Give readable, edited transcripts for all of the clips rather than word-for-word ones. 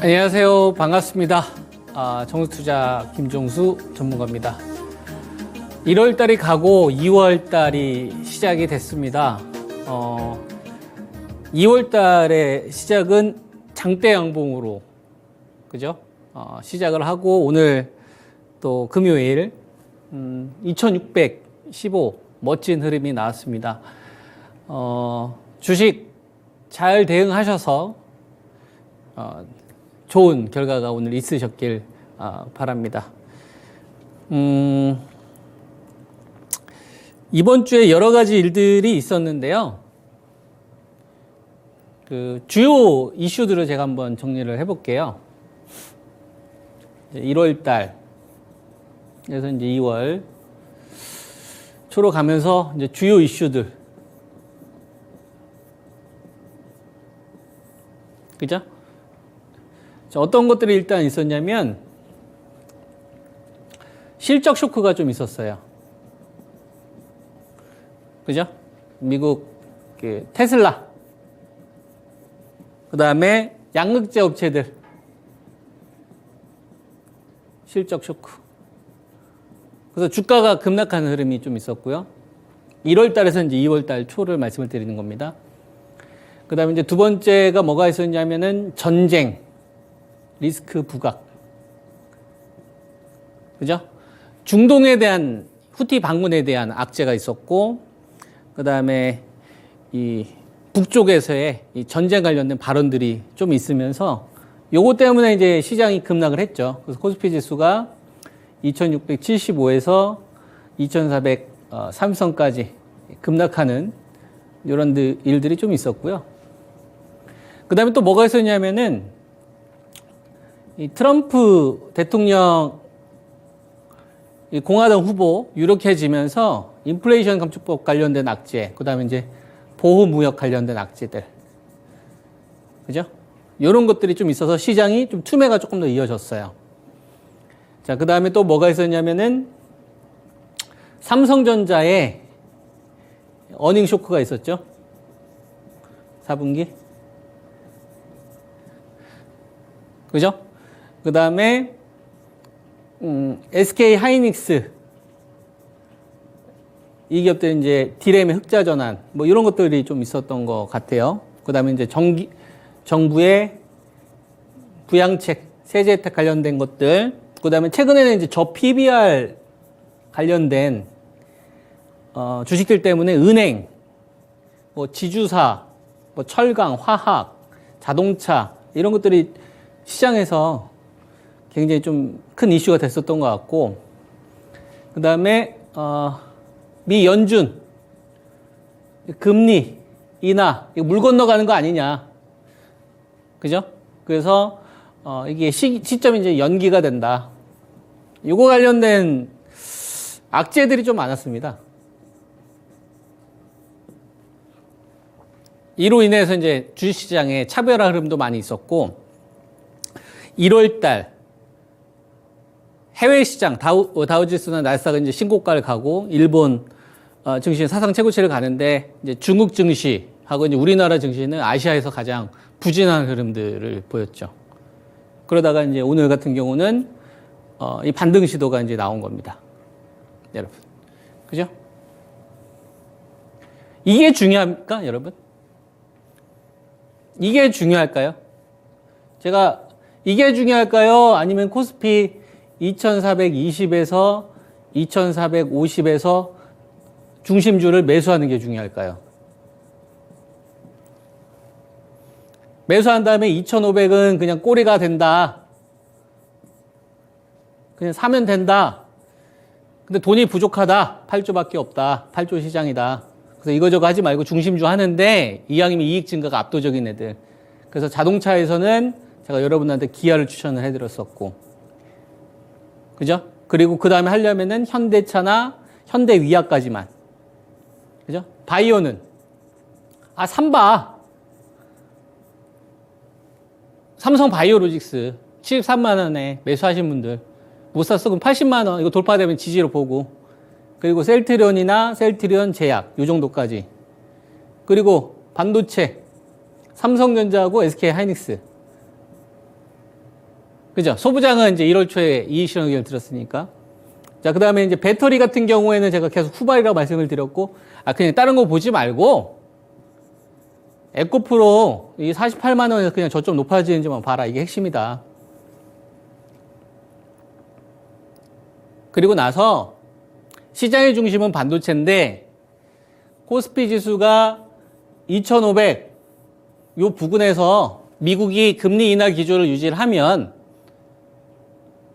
안녕하세요. 반갑습니다. 정수투자 김종수 전문가입니다. 1월 달이 가고 2월 달이 시작이 됐습니다. 2월 달의 시작은 장대 양봉으로, 그죠? 시작을 하고 오늘 또 금요일 2615 멋진 흐름이 나왔습니다. 주식 잘 대응하셔서 좋은 결과가 오늘 있으셨길 바랍니다. 이번 주에 여러 가지 일들이 있었는데요. 그 주요 이슈들을 제가 한번 정리를 해볼게요. 1월 달, 그래서 이제 2월 초로 가면서 이제 주요 이슈들, 그죠? 어떤 것들이 일단 있었냐면 실적 쇼크가 좀 있었어요. 그죠? 미국 테슬라, 그 다음에 양극재 업체들 실적 쇼크. 그래서 주가가 급락하는 흐름이 좀 있었고요. 1월 달에서 이제 2월 달 초를 말씀을 드리는 겁니다. 그 다음에 이제 두 번째가 뭐가 있었냐면은 전쟁, 리스크 부각. 그죠? 중동에 대한, 후티 반군에 대한 악재가 있었고, 그 다음에 이 북쪽에서의 이 전쟁 관련된 발언들이 좀 있으면서 요거 때문에 이제 시장이 급락을 했죠. 그래서 코스피 지수가 2675에서 2403선까지 급락하는 이런 일들이 좀 있었고요. 그 다음에 또 뭐가 있었냐면은 이 트럼프 대통령 이 공화당 후보 유력해지면서 인플레이션 감축법 관련된 악재, 그 다음에 이제 보호무역 관련된 악재들. 그죠? 이런 것들이 좀 있어서 시장이 좀 투매가 조금 더 이어졌어요. 자, 그 다음에 또 뭐가 있었냐면은 삼성전자에 어닝 쇼크가 있었죠. 4분기. 그죠? 그 다음에 SK 하이닉스, 이 기업들은 이제 디램의 흑자 전환, 뭐 이런 것들이 좀 있었던 것 같아요. 그 다음에 이제 정부의 부양책, 세제 혜택 관련된 것들, 그 다음에 최근에는 이제 저 PBR 관련된 주식들 때문에 은행, 뭐 지주사, 뭐 철강, 화학, 자동차 이런 것들이 시장에서 굉장히 좀 큰 이슈가 됐었던 것 같고, 그 다음에 미 연준 금리 인하, 이거 물 건너가는 거 아니냐, 그죠? 그래서 이게 시점이 이제 연기가 된다. 이거 관련된 악재들이 좀 많았습니다. 이로 인해서 이제 주식시장에 차별화 흐름도 많이 있었고, 1월 달 해외 시장 다우지수나 나스닥은 이제 신고가를 가고, 일본 증시 사상 최고치를 가는데, 이제 중국 증시하고 이제 우리나라 증시는 아시아에서 가장 부진한 흐름들을 보였죠. 그러다가 이제 오늘 같은 경우는 이 반등 시도가 이제 나온 겁니다. 여러분. 그죠? 이게 중요합니까, 여러분? 이게 중요할까요? 제가 이게 중요할까요? 아니면 코스피 2420에서 2450에서 중심주를 매수하는 게 중요할까요? 매수한 다음에 2500은 그냥 꼬리가 된다. 그냥 사면 된다. 근데 돈이 부족하다. 8조밖에 없다. 8조 시장이다. 그래서 이거저거 하지 말고 중심주 하는데 이왕이면 이익 증가가 압도적인 애들. 그래서 자동차에서는 제가 여러분한테 기아를 추천을 해드렸었고, 그죠? 그리고 그 다음에 하려면은 현대차나 현대위아까지만. 그죠? 바이오는 삼바 삼성 바이오로직스 73만 원에 매수하신 분들 못 샀어? 그럼 80만 원 이거 돌파되면 지지로 보고, 그리고 셀트리온이나 셀트리온 제약 요 정도까지. 그리고 반도체 삼성전자하고 SK 하이닉스 그죠? 소부장은 이제 1월 초에 이익 실현 의견을 들었으니까. 자, 그 다음에 이제 배터리 같은 경우에는 제가 계속 후발이라고 말씀을 드렸고, 그냥 다른 거 보지 말고, 에코프로 이 48만원에서 그냥 저점 높아지는지만 봐라. 이게 핵심이다. 그리고 나서 시장의 중심은 반도체인데, 코스피 지수가 2500, 요 부근에서 미국이 금리 인하 기조를 유지를 하면,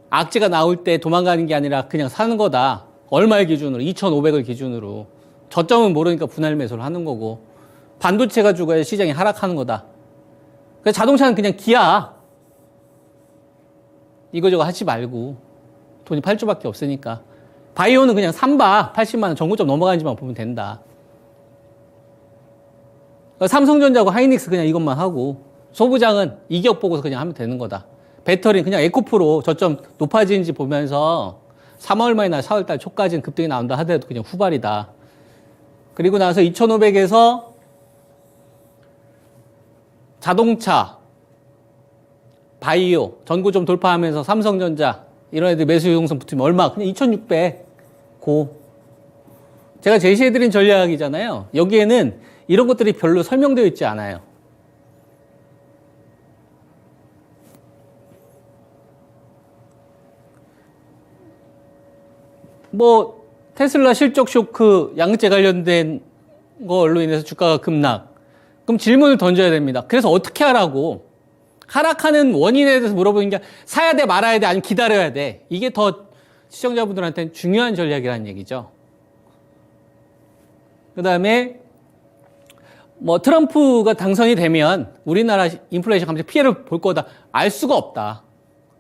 악재가 나올 때 도망가는 게 아니라 그냥 사는 거다. 얼마의 기준으로? 2,500을 기준으로. 저점은 모르니까 분할 매수를 하는 거고, 반도체가 죽어야 시장이 하락하는 거다. 그래서 자동차는 그냥 기아. 이거저거 하지 말고. 돈이 8조밖에 없으니까. 바이오는 그냥 삼바. 80만원 정고점 넘어가는지만 보면 된다. 삼성전자하고 하이닉스 그냥 이것만 하고, 소부장은 이격 보고서 그냥 하면 되는 거다. 배터리는 그냥 에코프로 저점 높아지는지 보면서 3월 말이나 4월 달 초까지는 급등이 나온다 하더라도 그냥 후발이다. 그리고 나서 2,500에서 자동차, 바이오, 전고점 돌파하면서 삼성전자 이런 애들 매수 유동성 붙으면 얼마? 그냥 2,600 고. 제가 제시해드린 전략이잖아요. 여기에는 이런 것들이 별로 설명되어 있지 않아요. 뭐 테슬라 실적 쇼크, 양극재 관련된 걸로 인해서 주가가 급락. 그럼 질문을 던져야 됩니다. 그래서 어떻게 하라고? 하락하는 원인에 대해서 물어보는 게 사야 돼, 말아야 돼, 아니면 기다려야 돼. 이게 더 시청자분들한테는 중요한 전략이라는 얘기죠. 그 다음에 뭐 트럼프가 당선이 되면 우리나라 인플레이션 감축 피해를 볼 거다. 알 수가 없다.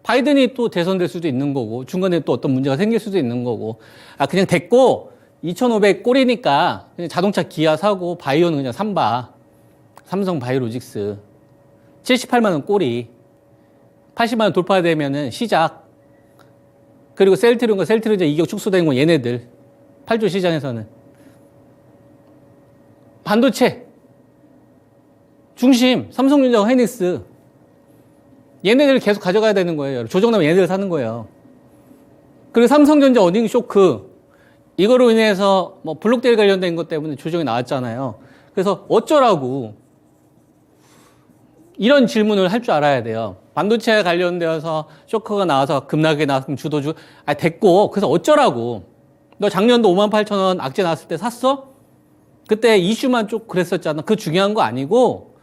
바이든이 또 대선될 수도 있는 거고, 중간에 또 어떤 문제가 생길 수도 있는 거고, 그냥 됐고, 2,500 꼴이니까, 그냥 자동차 기아 사고, 바이오는 그냥 삼바. 삼성 바이오로직스. 78만원 꼴이. 80만원 돌파되면은 시작. 그리고 셀트리온과 셀트리온 이격 축소된 건 얘네들. 8조 시장에서는. 반도체. 중심. 삼성전자와 하이닉스. 얘네들을 계속 가져가야 되는 거예요. 조정나면 얘네들 사는 거예요. 그리고 삼성전자 어닝 쇼크. 이거로 인해서 뭐 블록데일 관련된 것 때문에 조정이 나왔잖아요. 그래서 어쩌라고. 이런 질문을 할 줄 알아야 돼요. 반도체에 관련되어서 쇼크가 나와서 급락이 나왔으면 주도주. 됐고. 그래서 어쩌라고. 너 작년도 58,000원 악재 나왔을 때 샀어? 그때 이슈만 쭉 그랬었잖아. 그거 중요한 거 아니고,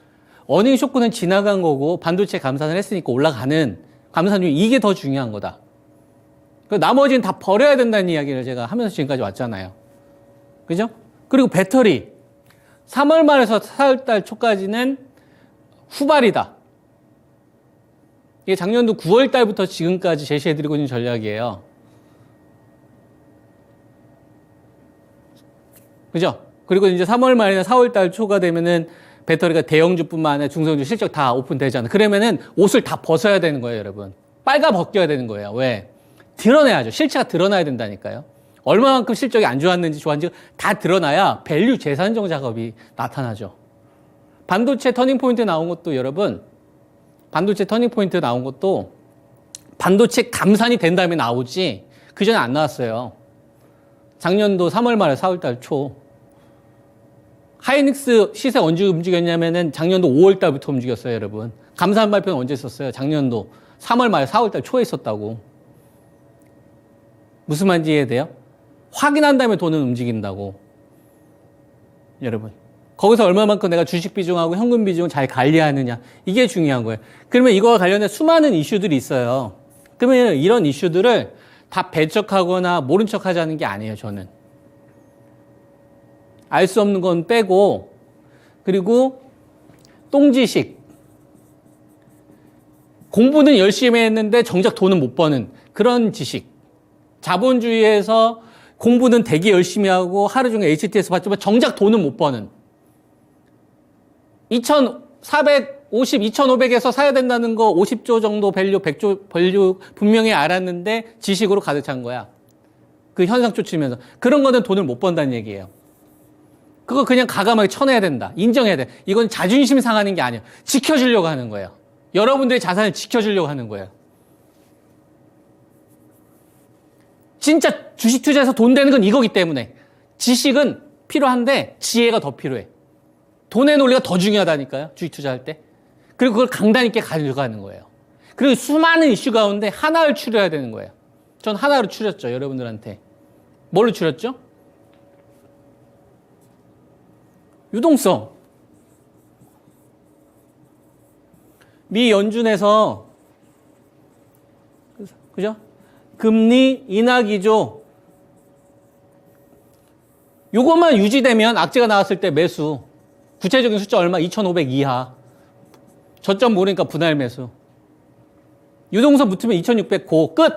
어닝 쇼크는 지나간 거고 반도체 감산을 했으니까 올라가는 감산 중에 이게 더 중요한 거다. 나머지는 다 버려야 된다는 이야기를 제가 하면서 지금까지 왔잖아요. 그죠? 그리고 배터리 3월 말에서 4월 달 초까지는 후발이다. 이게 작년도 9월 달부터 지금까지 제시해드리고 있는 전략이에요. 그죠? 그리고 이제 3월 말이나 4월 달 초가 되면은 배터리가 대형주뿐만 아니라 중성주 실적 다 오픈되잖아요. 그러면은 옷을 다 벗어야 되는 거예요, 여러분. 빨가 벗겨야 되는 거예요. 왜? 드러내야죠. 실체가 드러나야 된다니까요. 얼마만큼 실적이 안 좋았는지 좋았는지 다 드러나야 밸류 재산정 작업이 나타나죠. 반도체 터닝포인트 나온 것도 여러분, 반도체 터닝포인트 나온 것도 반도체 감산이 된 다음에 나오지 그 전에 안 나왔어요. 작년도 3월 말에 4월 달 초. 하이닉스 시세 언제 움직였냐면은 작년도 5월 달부터 움직였어요, 여러분. 감산 발표는 언제 있었어요? 작년도 3월 말 4월 달 초에 있었다고. 무슨 말인지 이해돼요? 확인한 다음에 돈은 움직인다고. 여러분. 거기서 얼마만큼 내가 주식 비중하고 현금 비중을 잘 관리하느냐. 이게 중요한 거예요. 그러면 이거와 관련해 수많은 이슈들이 있어요. 그러면 이런 이슈들을 다 배척하거나 모른 척 하자는 게 아니에요, 저는. 알 수 없는 건 빼고, 그리고 똥지식. 공부는 열심히 했는데 정작 돈은 못 버는 그런 지식. 자본주의에서 공부는 되게 열심히 하고 하루 종일 HTS 받지만 정작 돈은 못 버는. 2,450, 2,500에서 사야 된다는 거 50조 정도 밸류, 100조 밸류 분명히 알았는데 지식으로 가득 찬 거야. 그 현상 쫓으면서. 그런 거는 돈을 못 번다는 얘기예요. 그거 그냥 과감하게 쳐내야 된다. 인정해야 돼. 이건 자존심 상하는 게 아니에요. 지켜주려고 하는 거예요. 여러분들의 자산을 지켜주려고 하는 거예요. 진짜 주식 투자해서 돈 되는 건 이거기 때문에. 지식은 필요한데 지혜가 더 필요해. 돈의 논리가 더 중요하다니까요. 주식 투자할 때. 그리고 그걸 강단 있게 가져가는 거예요. 그리고 수많은 이슈 가운데 하나를 추려야 되는 거예요. 전 하나로 추렸죠. 여러분들한테. 뭘로 추렸죠? 유동성. 미 연준에서 그죠? 금리 인하 기조 요것만 유지되면 악재가 나왔을 때 매수. 구체적인 숫자 얼마? 2,500 이하. 저점 모르니까 분할 매수. 유동성 붙으면 2,600 고. 끝!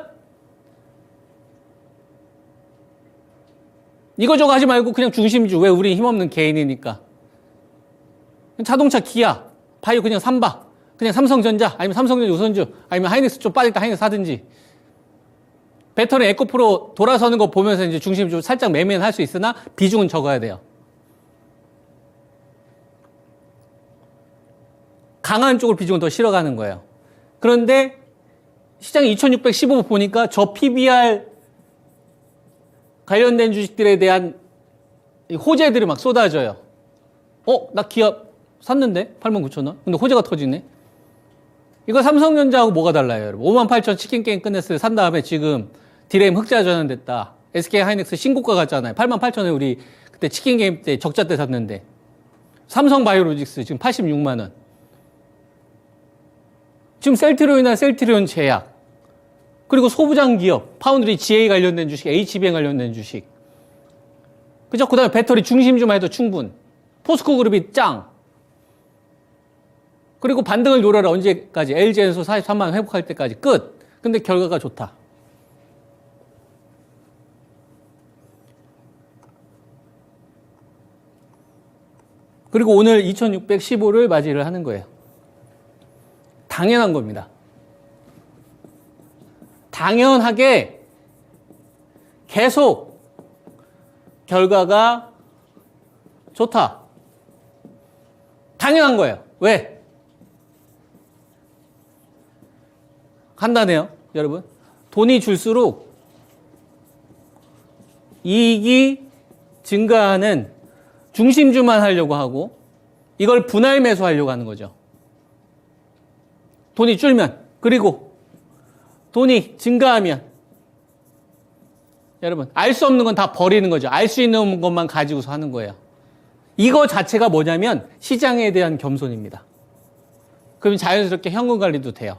이거저거 하지 말고 그냥 중심주. 왜? 우리 힘없는 개인이니까. 자동차 기아. 바이오 그냥 삼바. 그냥 삼성전자. 아니면 삼성전자 우선주. 아니면 하이닉스 좀 빠질 때 하이닉스 사든지. 배터리 에코프로 돌아서는 거 보면서 이제 중심주 살짝 매매는 할 수 있으나 비중은 적어야 돼요. 강한 쪽을 비중을 더 실어가는 거예요. 그런데 시장이 2615 보니까 저 PBR 관련된 주식들에 대한 호재들이 막 쏟아져요. 나 기업 샀는데? 89,000원? 근데 호재가 터지네? 이거 삼성전자하고 뭐가 달라요, 여러분? 58,000 치킨 게임 끝냈어요. 산 다음에 지금 디램 흑자 전환됐다. SK 하이닉스 신고가 갔잖아요. 88,000원에 우리 그때 치킨 게임 때 적자 때 샀는데. 삼성 바이오로직스 지금 86만원. 지금 셀트리온이나 셀트리온 제약. 그리고 소부장 기업, 파운드리 GA 관련된 주식, HBM 관련된 주식. 그죠? 그 다음에 배터리 중심주만 해도 충분. 포스코 그룹이 짱. 그리고 반등을 노려라. 언제까지? LG엔소 43만 원 회복할 때까지. 끝. 근데 결과가 좋다. 그리고 오늘 2615를 맞이를 하는 거예요. 당연한 겁니다. 당연하게 계속 결과가 좋다. 당연한 거예요. 왜? 간단해요, 여러분. 돈이 줄수록 이익이 증가하는 중심주만 하려고 하고 이걸 분할 매수하려고 하는 거죠. 돈이 줄면, 그리고 돈이 증가하면 여러분 알 수 없는 건 다 버리는 거죠. 알 수 있는 것만 가지고서 하는 거예요. 이거 자체가 뭐냐면 시장에 대한 겸손입니다. 그럼 자연스럽게 현금 관리도 돼요.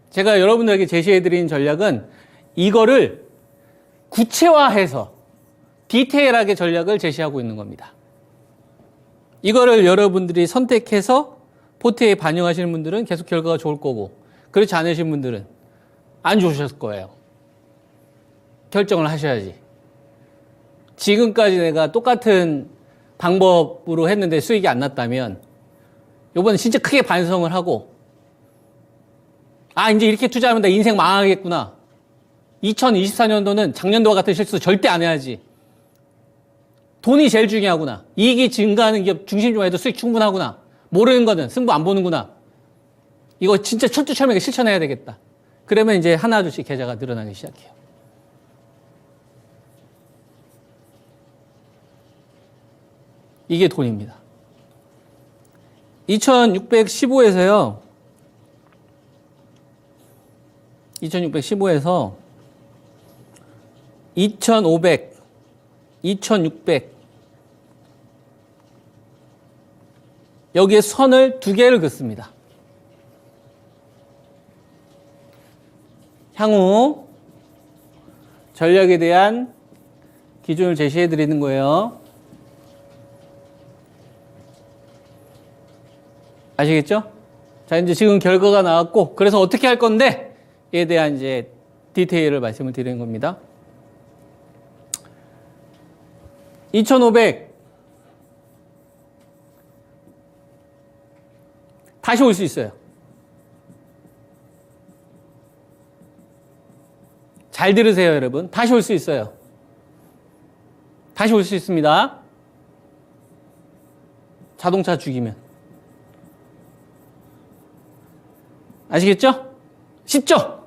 제가 여러분들에게 제시해드린 전략은 이거를 구체화해서 디테일하게 전략을 제시하고 있는 겁니다. 이거를 여러분들이 선택해서 포트에 반영하시는 분들은 계속 결과가 좋을 거고, 그렇지 않으신 분들은 안 좋으셨을 거예요. 결정을 하셔야지. 지금까지 내가 똑같은 방법으로 했는데 수익이 안 났다면 이번에 진짜 크게 반성을 하고, 이제 이렇게 투자하면 나 인생 망하겠구나. 2024년도는 작년도와 같은 실수 절대 안 해야지. 돈이 제일 중요하구나. 이익이 증가하는 기업 중심주만 해도 수익 충분하구나. 모르는 거는 승부 안 보는구나. 이거 진짜 철두철미하게 실천해야 되겠다. 그러면 이제 하나둘씩 계좌가 늘어나기 시작해요. 이게 돈입니다. 2615에서요. 2615에서 2500, 2600 여기에 선을 두 개를 긋습니다. 향후 전략에 대한 기준을 제시해 드리는 거예요. 아시겠죠? 자, 이제 지금 결과가 나왔고, 그래서 어떻게 할 건데? 에 대한 이제 디테일을 말씀을 드리는 겁니다. 2500 다시 올 수 있어요. 잘 들으세요, 여러분. 다시 올 수 있어요. 다시 올 수 있습니다. 자동차 죽이면. 아시겠죠? 쉽죠?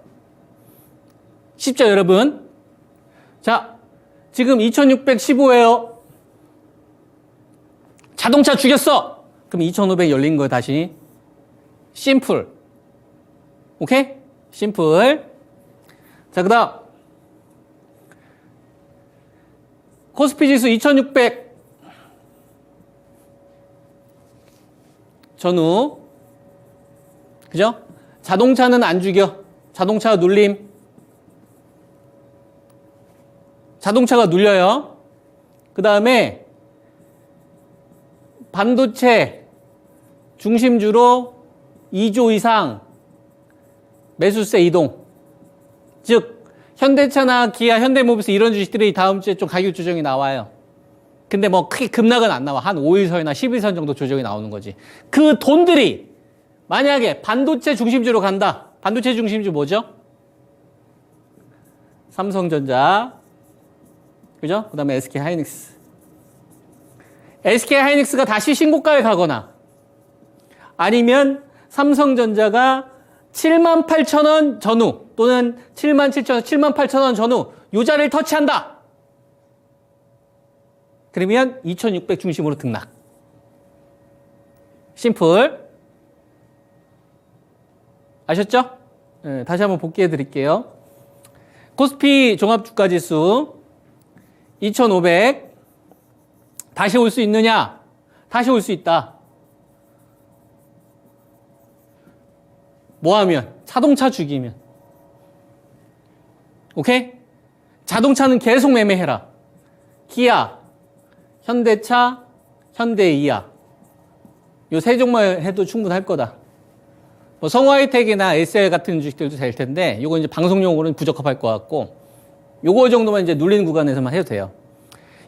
쉽죠, 여러분? 자, 지금 2615예요. 자동차 죽였어. 그럼 2500 열린 거예요, 다시. 심플. 오케이? 심플. 자, 그 다음. 코스피 지수 2600. 전후. 그죠? 자동차는 안 죽여. 자동차가 눌림. 자동차가 눌려요. 그 다음에 반도체 중심주로 2조 이상 매수세 이동. 즉 현대차나 기아, 현대모비스 이런 주식들이 다음 주에 좀 가격 조정이 나와요. 근데 뭐 크게 급락은 안 나와. 한 5일선이나 10일선 정도 조정이 나오는 거지. 그 돈들이 만약에 반도체 중심주로 간다. 반도체 중심주 뭐죠? 삼성전자. 그죠? 그 다음에 SK하이닉스. SK하이닉스가 다시 신고가에 가거나 아니면 삼성전자가 78,000원 전후 또는 77,000원, 78,000원 전후 요 자리를 터치한다. 그러면 2600 중심으로 등락. 심플. 아셨죠? 네, 다시 한번 복귀해 드릴게요. 코스피 종합주가지수 2500 다시 올 수 있느냐? 다시 올 수 있다. 뭐 하면? 자동차 죽이면. 오케이? 자동차는 계속 매매해라. 기아, 현대차, 현대이아. 요 세 종만 해도 충분할 거다. 뭐 성화이텍이나 SL 같은 주식들도 될 텐데, 요거 이제 방송용으로는 부적합할 것 같고, 요거 정도만 이제 눌리는 구간에서만 해도 돼요.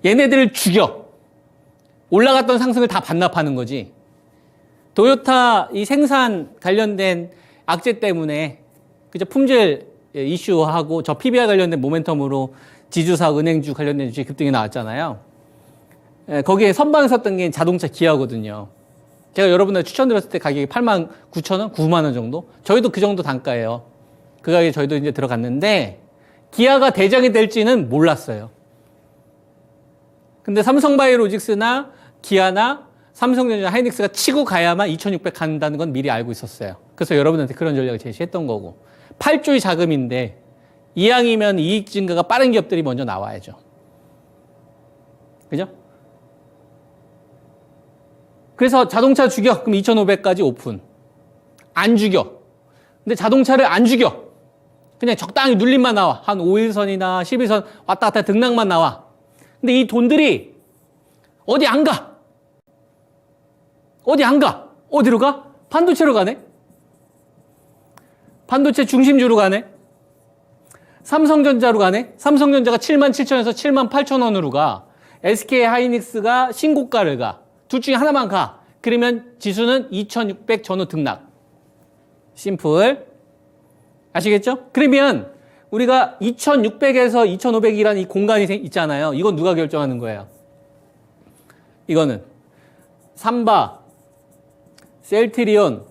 얘네들을 죽여. 올라갔던 상승을 다 반납하는 거지. 도요타 이 생산 관련된 악재 때문에 그죠? 품질 이슈하고 저 PBR 관련된 모멘텀으로 지주사, 은행주 관련된 주식 급등이 나왔잖아요. 거기에 선방 섰던 게 자동차 기아거든요. 제가 여러분들 추천드렸을 때 가격이 89,000원, 9만원 정도? 저희도 그 정도 단가예요. 그 가격에 저희도 이제 들어갔는데 기아가 대장이 될지는 몰랐어요. 근데 삼성바이오로직스나 기아나 삼성전자, 하이닉스가 치고 가야만 2600 간다는 건 미리 알고 있었어요. 그래서 여러분한테 그런 전략을 제시했던 거고. 8조의 자금인데 이왕이면 이익 증가가 빠른 기업들이 먼저 나와야죠. 그죠? 그래서 자동차 죽여. 그럼 2500까지 오픈. 안 죽여. 근데 자동차를 안 죽여. 그냥 적당히 눌림만 나와. 한 5일선이나 10일선 왔다 갔다 등락만 나와. 근데 이 돈들이 어디 안 가. 어디 안 가. 어디로 가? 반도체로 가네. 반도체 중심주로 가네. 삼성전자로 가네. 삼성전자가 77,000원에서 78,000원으로 가. SK하이닉스가 신고가를 가. 둘 중에 하나만 가. 그러면 지수는 2600 전후 등락. 심플. 아시겠죠? 그러면 우리가 2600에서 2500이라는 이 공간이 있잖아요. 이건 누가 결정하는 거예요? 이거는 삼바, 셀트리온,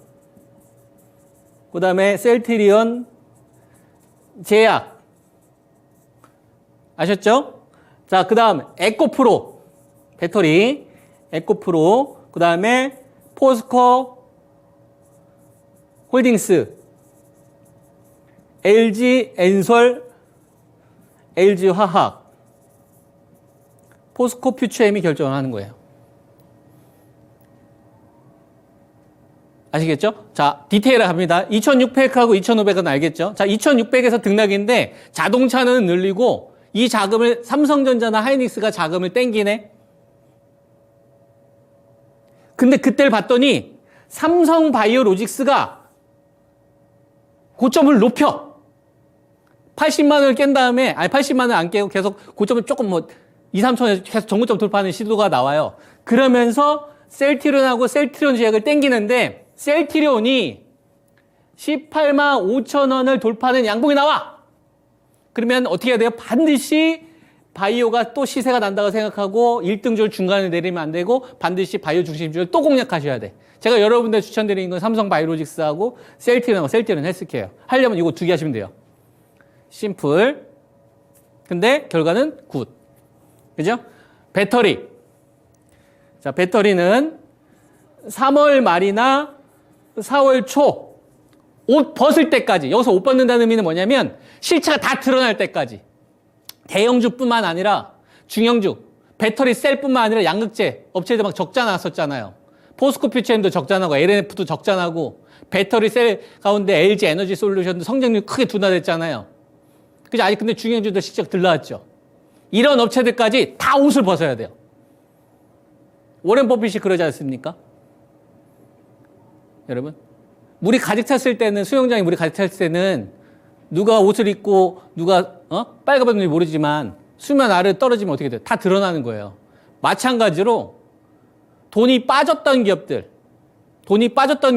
그 다음에 셀트리온 제약. 아셨죠? 자, 그 다음 에코프로 배터리, 에코프로, 그 다음에 포스코 홀딩스, LG 엔솔, LG 화학, 포스코 퓨처엠이 결정을 하는 거예요. 아시겠죠? 자, 디테일을 갑니다. 2600하고 2500은 알겠죠? 자, 2600에서 등락인데 자동차는 늘리고 이 자금을 삼성전자나 하이닉스가 자금을 땡기네. 근데 그때를 봤더니 삼성바이오로직스가 고점을 높여. 80만 원을 깬 다음에, 아니 80만 원을 안 깨고 계속 고점을 조금 뭐 2, 3천원에서 계속 정고점 돌파하는 시도가 나와요. 그러면서 셀트리온하고 셀트리온 제약을 땡기는데 셀트리온이 18만 5천 원을 돌파하는 양봉이 나와. 그러면 어떻게 해야 돼요? 반드시 바이오가 또 시세가 난다고 생각하고 1등주를 중간에 내리면 안 되고 반드시 바이오 중심주를 또 공략하셔야 돼. 제가 여러분들 추천드리는 건 삼성바이오로직스하고 셀트리온 헬스케어. 하려면 이거 두 개 하시면 돼요. 심플. 근데 결과는 굿. 그죠? 배터리. 자, 배터리는 3월 말이나 4월 초 옷 벗을 때까지, 여기서 옷 벗는다는 의미는 뭐냐면 실체가 다 드러날 때까지, 대형주뿐만 아니라 중형주, 배터리 셀뿐만 아니라 양극재 업체들 막 적자 나왔었잖아요. 포스코 퓨처엠도 적자 나고 LNF도 적자 나고 배터리 셀 가운데 LG 에너지 솔루션도 성장률 크게 둔화됐잖아요. 그죠? 아직 근데 중형주도 실적 들 나왔죠. 이런 업체들까지 다 옷을 벗어야 돼요. 워렌 버핏이 그러지 않습니까? 여러분, 물이 가득 찼을 때는, 수영장에 물이 가득 찼을 때는 누가 옷을 입고 누가 빨가벗는지 모르지만 수면 아래 떨어지면 어떻게 돼요? 다 드러나는 거예요. 마찬가지로 돈이 빠졌던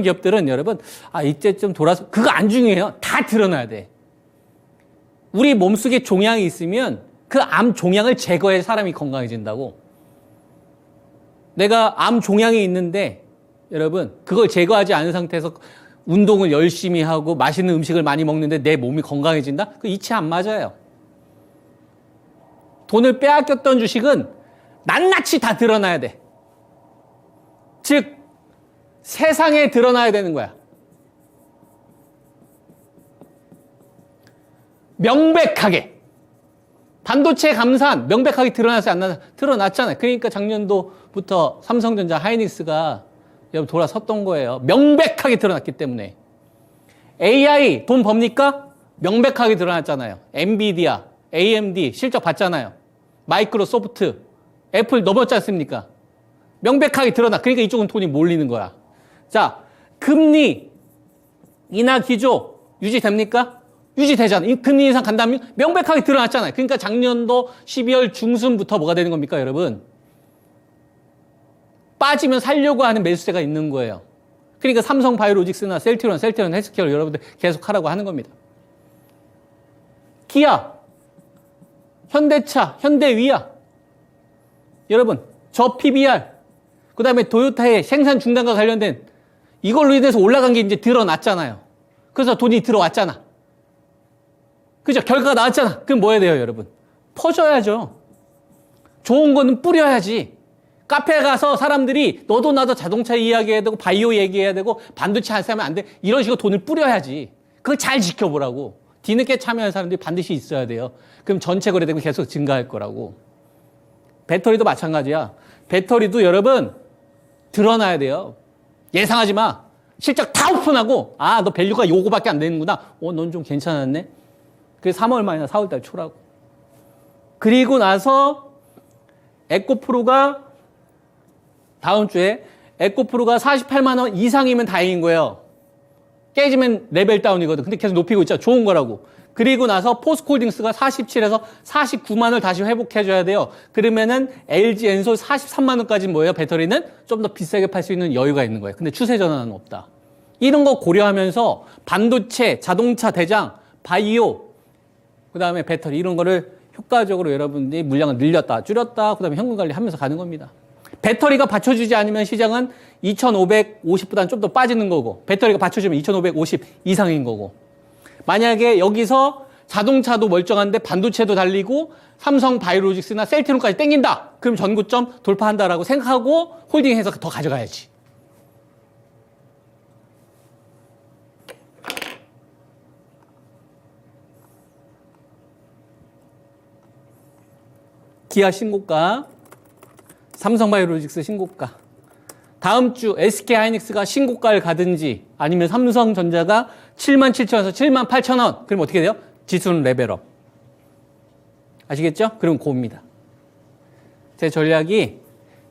기업들은 여러분, 이때쯤 돌아서, 그거 안 중요해요. 다 드러나야 돼. 우리 몸속에 종양이 있으면 그 암 종양을 제거해 사람이 건강해진다고. 내가 암 종양이 있는데 여러분, 그걸 제거하지 않은 상태에서 운동을 열심히 하고 맛있는 음식을 많이 먹는데 내 몸이 건강해진다? 그 이치 안 맞아요. 돈을 빼앗겼던 주식은 낱낱이 다 드러나야 돼. 즉, 세상에 드러나야 되는 거야. 명백하게. 반도체 감산 명백하게 드러나지 않나? 드러났잖아요. 그러니까 작년도부터 삼성전자, 하이닉스가 여러분 돌아섰던 거예요. 명백하게 드러났기 때문에. AI 돈 법니까? 명백하게 드러났잖아요. 엔비디아, AMD 실적 봤잖아요. 마이크로소프트, 애플 넘었지 않습니까? 명백하게 드러나. 그러니까 이쪽은 돈이 몰리는 거야. 자, 금리 인하 기조 유지됩니까? 유지되잖아요. 이 금리 인상 간다면 명백하게 드러났잖아요. 그러니까 작년도 12월 중순부터 뭐가 되는 겁니까, 여러분? 빠지면 살려고 하는 매수세가 있는 거예요. 그러니까 삼성 바이오로직스나 셀트리온 헬스케어 여러분들 계속 하라고 하는 겁니다. 기아, 현대차, 현대위아. 여러분, 저 PBR, 그 다음에 도요타의 생산 중단과 관련된 이걸로 인해서 올라간 게 이제 드러났잖아요. 그래서 돈이 들어왔잖아. 그죠? 결과가 나왔잖아. 그럼 뭐 해야 돼요, 여러분? 퍼줘야죠. 좋은 거는 뿌려야지. 카페에 가서 사람들이 너도 나도 자동차 이야기해야 되고 바이오 얘기해야 되고 반도체 안 사면 안 돼. 이런 식으로 돈을 뿌려야지. 그걸 잘 지켜보라고. 뒤늦게 참여하는 사람들이 반드시 있어야 돼요. 그럼 전체 거래대금 계속 증가할 거라고. 배터리도 마찬가지야. 배터리도 여러분 드러나야 돼요. 예상하지 마. 실적 다 오픈하고 너 밸류가 요거밖에 안 되는구나. 넌 좀 괜찮았네. 그게 3월 말이나 4월 달 초라고. 그리고 나서 에코프로가 다음 주에 에코프로가 48만 원 이상이면 다행인 거예요. 깨지면 레벨 다운이거든. 근데 계속 높이고 있잖아. 좋은 거라고. 그리고 나서 포스코홀딩스가 47에서 49만 원을 다시 회복해줘야 돼요. 그러면은 LG 엔솔 43만 원까지 뭐예요? 배터리는 좀 더 비싸게 팔 수 있는 여유가 있는 거예요. 근데 추세 전환은 없다. 이런 거 고려하면서 반도체, 자동차 대장, 바이오, 그 다음에 배터리 이런 거를 효과적으로 여러분들이 물량을 늘렸다, 줄였다, 그 다음에 현금 관리하면서 가는 겁니다. 배터리가 받쳐주지 않으면 시장은 2550보다는 좀 더 빠지는 거고, 배터리가 받쳐주면 2550 이상인 거고, 만약에 여기서 자동차도 멀쩡한데 반도체도 달리고 삼성 바이오로직스나 셀트리온까지 땡긴다. 그럼 전고점 돌파한다라고 생각하고 홀딩해서 더 가져가야지. 기아 신고가, 삼성바이오로직스 신고가, 다음 주 SK하이닉스가 신고가를 가든지 아니면 삼성전자가 77,000원에서 78,000원. 그럼 어떻게 돼요? 지수는 레벨업. 아시겠죠? 그럼 고입니다. 제 전략이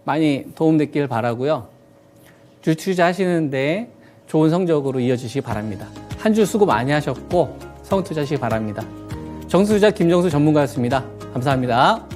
많이 도움됐길 바라고요. 주 투자하시는데 좋은 성적으로 이어주시기 바랍니다. 한 주 수고 많이 하셨고 성투자하시기 바랍니다. 정수투자 김정수 전문가였습니다. 감사합니다.